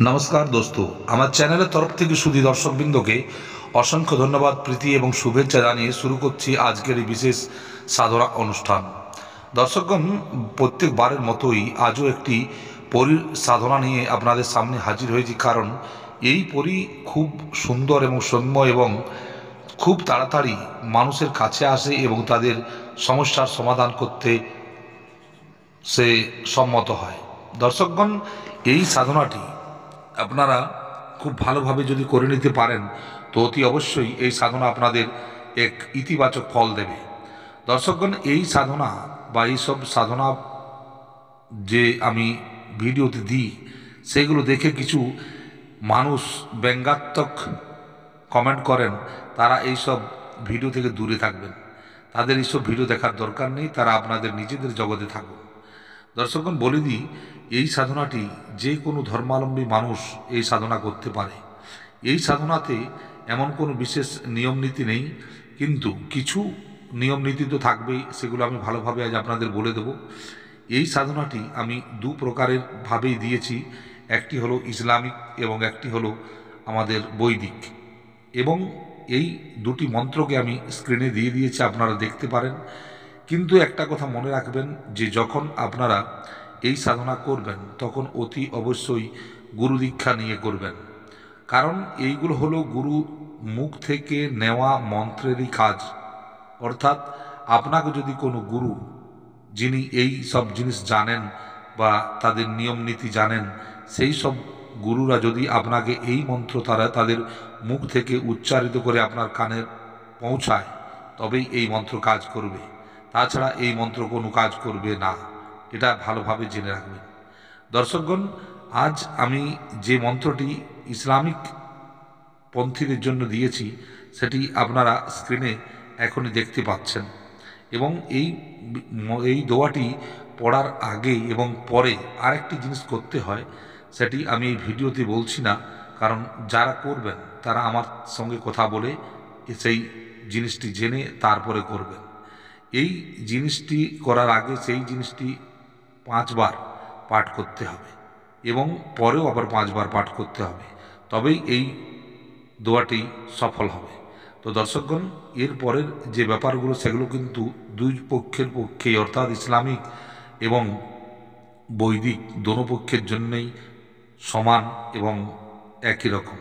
नमस्कार दोस्तों, আমার চ্যানেলের তরফ থেকে সুধী দর্শকবৃন্দকে অসংখ্য ধন্যবাদ, প্রীতি এবং শুভেচ্ছা জানিয়ে শুরু করছি আজকের এই বিশেষ সাধনা অনুষ্ঠান। দর্শকগণ, প্রত্যেকবারের মতোই আজও একটি পরীর সাধনা নিয়ে আপনাদের সামনে হাজির হয়েছি। কারণ এই পরী খুব সুন্দর এবং সৌম্য এবং খুব তাড়াতাড়ি মানুষের কাছে আসে এবং তাদের সমস্যার সমাধান করতে সে সম্মত হয়। দর্শকগণ, এই সাধনাটি আপনারা খুব ভালোভাবে যদি করে নিতে পারেন তো অতি অবশ্যই এই সাধনা আপনাদের এক ইতিবাচক ফল দেবে। দর্শকগণ, এই সাধনা বা এইসব সাধনা যে আমি ভিডিওতে দিই সেগুলো দেখে কিছু মানুষ ব্যঙ্গাত্মক কমেন্ট করেন। তারা এইসব ভিডিও থেকে দূরে থাকবেন, তাদের এইসব ভিডিও দেখার দরকার নেই, তারা আপনাদের নিজেদের জগতে থাকুন। দর্শকগণ, বলে দিই, এই সাধনাটি যে কোনো ধর্মাবলম্বী মানুষ এই সাধনা করতে পারে। এই সাধনাতে এমন কোনো বিশেষ নিয়ম নীতি নেই, কিন্তু কিছু নিয়ম নীতি তো থাকবেই, সেগুলো আমি ভালোভাবে আজ আপনাদের বলে দেব। এই সাধনাটি আমি দু প্রকারের ভাবেই দিয়েছি, একটি হলো ইসলামিক এবং একটি হলো আমাদের বৈদিক। এবং এই দুটি মন্ত্রকে আমি স্ক্রিনে দিয়ে দিয়েছি, আপনারা দেখতে পারেন। কিন্তু একটা কথা মনে রাখবেন যে যখন আপনারা এই সাধনা করবেন তখন অতি অবশ্যই গুরু দীক্ষা নিয়ে করবেন। কারণ এইগুলো হলো গুরু মুখ থেকে নেওয়া মন্ত্রেরই কাজ। অর্থাৎ আপনাকে যদি কোনো গুরু, যিনি এই সব জিনিস জানেন বা তাদের নিয়ম নীতি জানেন, সেই সব গুরুরা যদি আপনাকে এই মন্ত্র তাদের মুখ থেকে উচ্চারিত করে আপনার কানে পৌঁছায়, তবেই এই মন্ত্র কাজ করবে। তাছাড়া এই মন্ত্র কোনো কাজ করবে না, এটা ভালোভাবে জেনে রাখবেন। দর্শকগণ, আজ আমি যে মন্ত্রটি ইসলামিক পন্থীদের জন্য দিয়েছি সেটি আপনারা স্ক্রিনে এখনই দেখতে পাচ্ছেন। এবং এই দোয়াটি পড়ার আগে এবং পরে আরেকটি জিনিস করতে হয়, সেটি আমি এই ভিডিওতে বলছি না, কারণ যারা করবেন তারা আমার সঙ্গে কথা বলে সেই জিনিসটি জেনে তারপরে করবেন। এই জিনিসটি করার আগে সেই জিনিসটি 5 বার পাঠ করতে হবে এবং পরেও আবার 5 বার পাঠ করতে হবে, তবেই এই দোয়াটি সফল হবে। তো দর্শকগণ, এর পরের যে ব্যাপারগুলো সেগুলো কিন্তু দুই পক্ষের পক্ষেই, অর্থাৎ ইসলামিক এবং বৈদিক দোনো পক্ষের জন্যই সমান এবং একই রকম।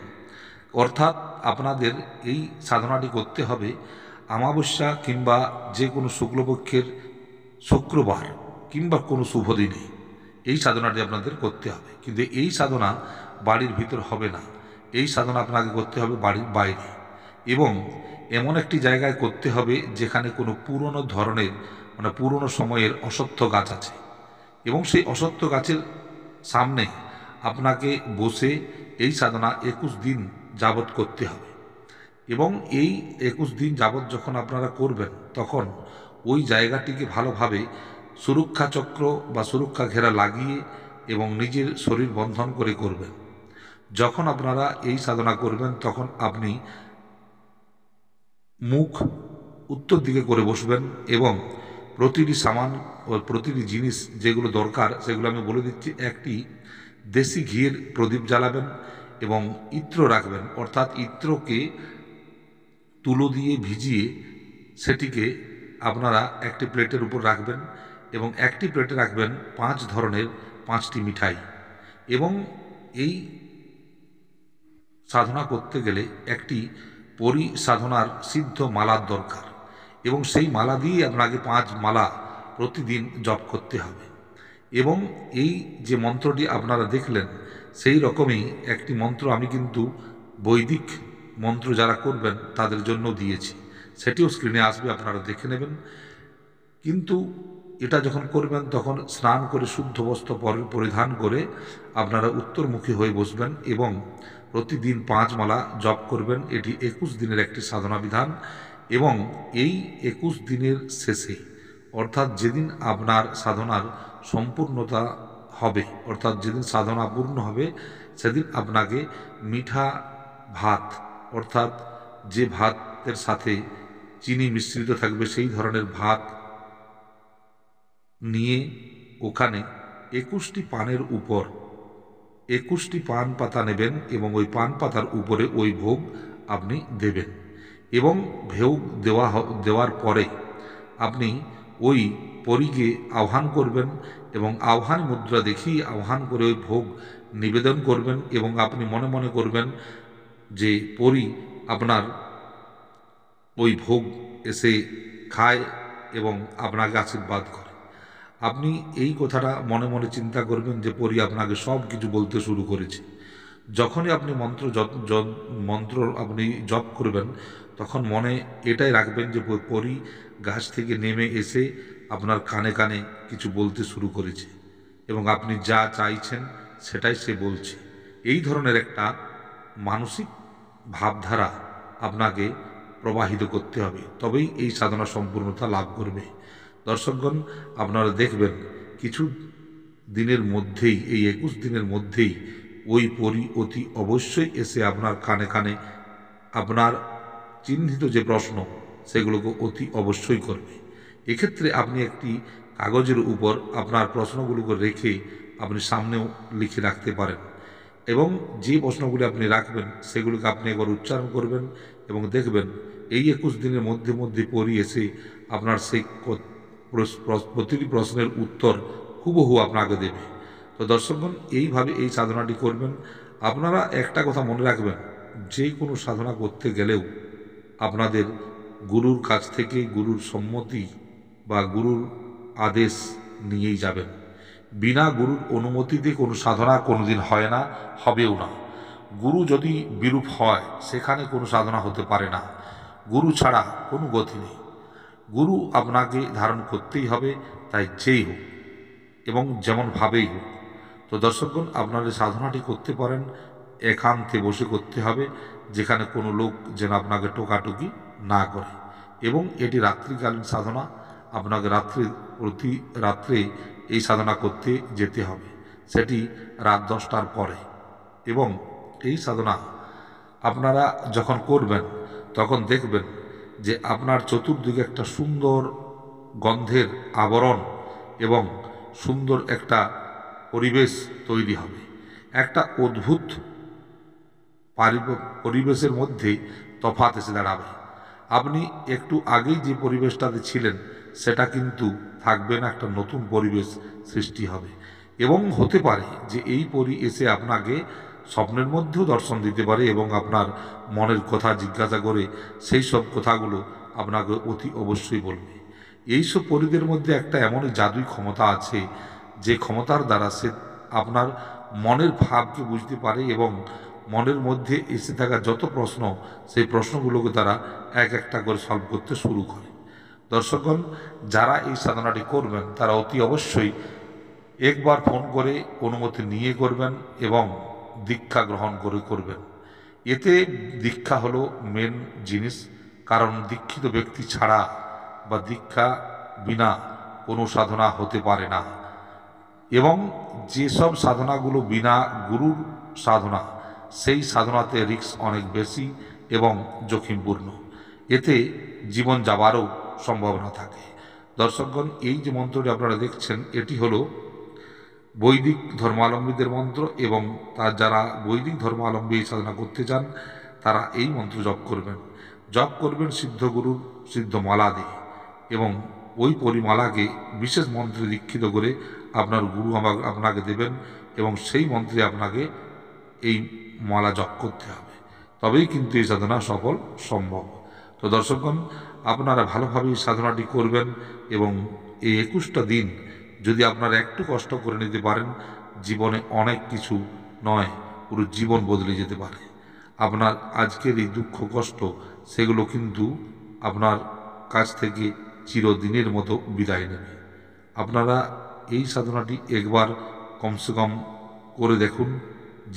অর্থাৎ আপনাদের এই সাধনাটি করতে হবে অমাবস্যা কিংবা যে কোনো শুক্লপক্ষের শুক্রবার কিংবা কোনো শুভ দিনে এই সাধনাটি আপনাদের করতে হবে। কিন্তু এই সাধনা বাড়ির ভিতর হবে না, এই সাধনা আপনাকে করতে হবে বাড়ির বাইরে এবং এমন একটি জায়গায় করতে হবে যেখানে কোনো পুরনো ধরনের পুরনো সময়ের অশ্বত্থ গাছ আছে এবং সেই অশ্বত্থ গাছের সামনে আপনাকে বসে এই সাধনা 21 দিন যাবৎ করতে হবে। এবং এই 21 দিন যাবৎ যখন আপনারা করবেন তখন ওই জায়গাটিকে ভালোভাবে সুরক্ষা চক্র বা সুরক্ষা ঘেরা লাগিয়ে এবং নিজের শরীর বন্ধন করে করবেন। যখন আপনারা এই সাধনা করবেন তখন আপনি মুখ উত্তর দিকে করে বসবেন এবং প্রতিটি সামান ও প্রতিটি জিনিস যেগুলো দরকার সেগুলো আমি বলে দিচ্ছি। একটি দেশি ঘিয়ের প্রদীপ জ্বালাবেন এবং ইত্র রাখবেন, অর্থাৎ ইত্রকে তুলো দিয়ে ভিজিয়ে সেটিকে আপনারা একটি প্লেটের উপর রাখবেন এবং একটি প্লেটে রাখবেন 5 ধরনের 5টি মিঠাই। এবং এই সাধনা করতে গেলে একটি পরিসাধনার সিদ্ধ মালার দরকার এবং সেই মালা দিয়ে আপনাকে 5 মালা প্রতিদিন জপ করতে হবে। এবং এই যে মন্ত্রটি আপনারা দেখলেন সেই রকমই একটি মন্ত্র আমি কিন্তু বৈদিক মন্ত্র যারা করবেন তাদের জন্য দিয়েছি, সেটিও স্ক্রিনে আসবে, আপনারা দেখে নেবেন। কিন্তু এটা যখন করবেন তখন স্নান করে শুদ্ধ বস্ত্র পরিধান করে আপনারা উত্তরমুখী হয়ে বসবেন এবং প্রতিদিন 5 মালা জপ করবেন। এটি 21 দিনের একটি সাধনা বিধান এবং এই 21 দিনের শেষে, অর্থাৎ যেদিন আপনার সাধনার সম্পূর্ণতা হবে, অর্থাৎ যেদিন সাধনা পূর্ণ হবে সেদিন আপনাকে মিঠা ভাত, অর্থাৎ যে ভাতের সাথে চিনি মিশ্রিত থাকবে সেই ধরনের ভাত নিয়ে ওখানে 21টি পানের উপর 21টি পান পাতা নেবেন এবং ওই পান পাতার উপরে ওই ভোগ আপনি দেবেন এবং ভোগ দেওয়ার পরে আপনি ওই পরীকে আহ্বান করবেন এবং আহ্বান মুদ্রা দেখিয়ে আহ্বান করে ওই ভোগ নিবেদন করবেন এবং আপনি মনে মনে করবেন যে পরী আপনার ওই ভোগ এসে খায় এবং আপনাকে আশীর্বাদ করে। আপনি এই কথাটা মনে মনে চিন্তা করবেন যে পরী আপনাকে সব কিছু বলতে শুরু করেছে। যখনই আপনি মন্ত্র আপনি জপ করবেন তখন মনে এটাই রাখবেন যে পরী গাছ থেকে নেমে এসে আপনার কানে কানে কিছু বলতে শুরু করেছে এবং আপনি যা চাইছেন সেটাই সে বলছে। এই ধরনের একটা মানসিক ভাবধারা আপনাকে প্রবাহিত করতে হবে, তবেই এই সাধনা সম্পূর্ণতা লাভ করবে। দর্শকগণ, আপনারা দেখবেন কিছু দিনের মধ্যেই, এই 21 দিনের মধ্যেই ওই পরী অতি অবশ্যই এসে আপনার কানে কানে আপনার চিহ্নিত যে প্রশ্ন সেগুলোকে অতি অবশ্যই করবে। এক্ষেত্রে আপনি একটি কাগজের উপর আপনার প্রশ্নগুলোকে রেখে আপনি সামনেও লিখে রাখতে পারেন এবং যে প্রশ্নগুলি আপনি রাখবেন সেগুলোকে আপনি একবার উচ্চারণ করবেন এবং দেখবেন এই 21 দিনের মধ্যে মধ্যে পরী এসে আপনার সেই প্রতিটি প্রশ্নের উত্তর হুবহু আপনাকে দেবে। তো দর্শকগণ, এইভাবে এই সাধনাটি করবেন। আপনারা একটা কথা মনে রাখবেন, যে কোনো সাধনা করতে গেলেও আপনাদের গুরুর কাছ থেকে গুরুর সম্মতি বা গুরুর আদেশ নিয়েই যাবেন। বিনা গুরুর অনুমতিতে কোনো সাধনা কোনোদিন হয় না, হবেও না। গুরু যদি বিরূপ হয় সেখানে কোনো সাধনা হতে পারে না। গুরু ছাড়া কোনো গতি নেই। গুরু আপনাকে ধারণ করতেই হবে, তাই যেই হোক এবং যেমনভাবেই হোক। তো দর্শকগণ, আপনারা সাধনাটি করতে পারেন একান্তে বসে করতে হবে, যেখানে কোনো লোক যেন আপনাকে টোকাটুকি না করে এবং এটি রাত্রিকালীন সাধনা। আপনাকে প্রতি রাত্রে এই সাধনা করতে যেতে হবে, সেটি রাত 10টার পরে। এবং এই সাধনা আপনারা যখন করবেন তখন দেখবেন যে আপনার চতুর্দিকে একটা সুন্দর গন্ধের আবরণ এবং সুন্দর একটা পরিবেশ তৈরি হবে। একটা অদ্ভুত পরিবেশের মধ্যে তফাৎ এসে দাঁড়াবে। আপনি একটু আগেই যে পরিবেশটাতে ছিলেন সেটা কিন্তু থাকবে না, একটা নতুন পরিবেশ সৃষ্টি হবে এবং হতে পারে যে এই পরী এসে আপনাকে স্বপ্নের মধ্যেও দর্শন দিতে পারে এবং আপনার মনের কথা জিজ্ঞাসা করে সেই সব কথাগুলো আপনাকে অতি অবশ্যই বলবে। এইসব পরীদের মধ্যে একটা এমনই জাদুই ক্ষমতা আছে যে ক্ষমতার দ্বারা সে আপনার মনের ভাবকে বুঝতে পারে এবং মনের মধ্যে এসে থাকা যত প্রশ্ন সেই প্রশ্নগুলোকে তারা এক একটা করে সলভ করতে শুরু করে। দর্শকগণ, যারা এই সাধনাটি করবেন তারা অতি অবশ্যই একবার ফোন করে অনুমতি নিয়ে করবেন এবং দীক্ষা গ্রহণ করে করবেন। এতে দীক্ষা হলো মেন জিনিস, কারণ দীক্ষিত ব্যক্তি ছাড়া বা দীক্ষা বিনা কোনো সাধনা হতে পারে না এবং যেসব সাধনাগুলো বিনা গুরুর সাধনা সেই সাধনাতে রিস্ক অনেক বেশি এবং ঝুঁকিপূর্ণ, এতে জীবন যাবারও সম্ভাবনা থাকে। দর্শকগণ, এই যে মন্ত্রটি আপনারা দেখছেন এটি হলো বৈদিক ধর্মাবলম্বীদের মন্ত্র এবং যারা বৈদিক ধর্মাবলম্বী এই সাধনা করতে চান তারা এই মন্ত্র জপ করবেন সিদ্ধগুরুর সিদ্ধ মালা দিয়ে এবং ওই পরিমালাকে বিশেষ মন্ত্রে দীক্ষিত করে আপনার গুরু আপনাকে দেবেন এবং সেই মন্ত্রে আপনাকে এই মালা জপ করতে হবে, তবেই কিন্তু এই সাধনা সফল সম্ভব। তো দর্শকগণ, আপনারা ভালোভাবে এই সাধনাটি করবেন এবং এই 21টা দিন যদি আপনারা একটু কষ্ট করে নিতে পারেন, জীবনে অনেক কিছু নয় পুরো জীবন বদলে যেতে পারে। আপনার আজকের এই দুঃখ কষ্ট সেগুলো কিন্তু আপনার কাছ থেকে চিরদিনের মতো বিদায় নেবে। আপনারা এই সাধনাটি একবার কমসে কম করে দেখুন,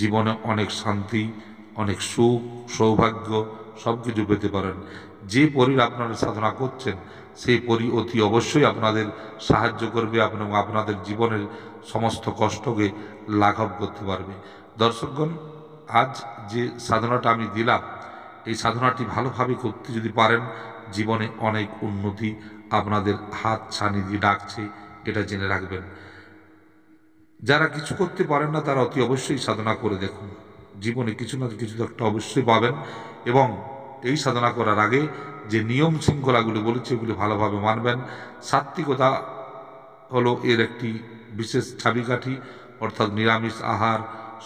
জীবনে অনেক শান্তি, অনেক সুখ, সৌভাগ্য সব কিছু পেতে পারেন। যে পরীর আপনারা সাধনা করছেন সেই পরী অতি অবশ্যই আপনাদের সাহায্য করবে এবং আপনাদের জীবনের সমস্ত কষ্টকে লাঘব করতে পারবে। দর্শকগণ, আজ যে সাধনাটা আমি দিলাম এই সাধনাটি ভালোভাবে করতে যদি পারেন জীবনে অনেক উন্নতি আপনাদের হাত ছানি দিয়ে ডাকছে, এটা জেনে রাখবেন। যারা কিছু করতে পারেন না তারা অতি অবশ্যই সাধনা করে দেখুন, জীবনে কিছু না কিছু তো একটা অবশ্যই পাবেন। এবং এই সাধনা করার আগে যে নিয়ম শৃঙ্খলাগুলি বলেছে এগুলি ভালোভাবে মানবেন। সাত্ত্বিকতা হলো এর একটি বিশেষ চাবিকাঠি, অর্থাৎ নিরামিষ আহার,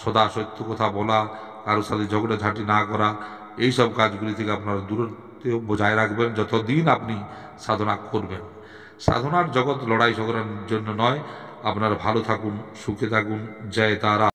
সদা সত্য কথা বলা, কারোর সাথে ঝগড়াঝাঁটি না করা, এই সব কাজগুলি থেকে আপনারা দূরত্ব বজায় রাখবেন যতদিন আপনি সাধনা করবেন। সাধনার জগৎ লড়াই ঝগড়ার জন্য নয়। আপনারা ভালো থাকুন, সুখে থাকুন। জয় তারা।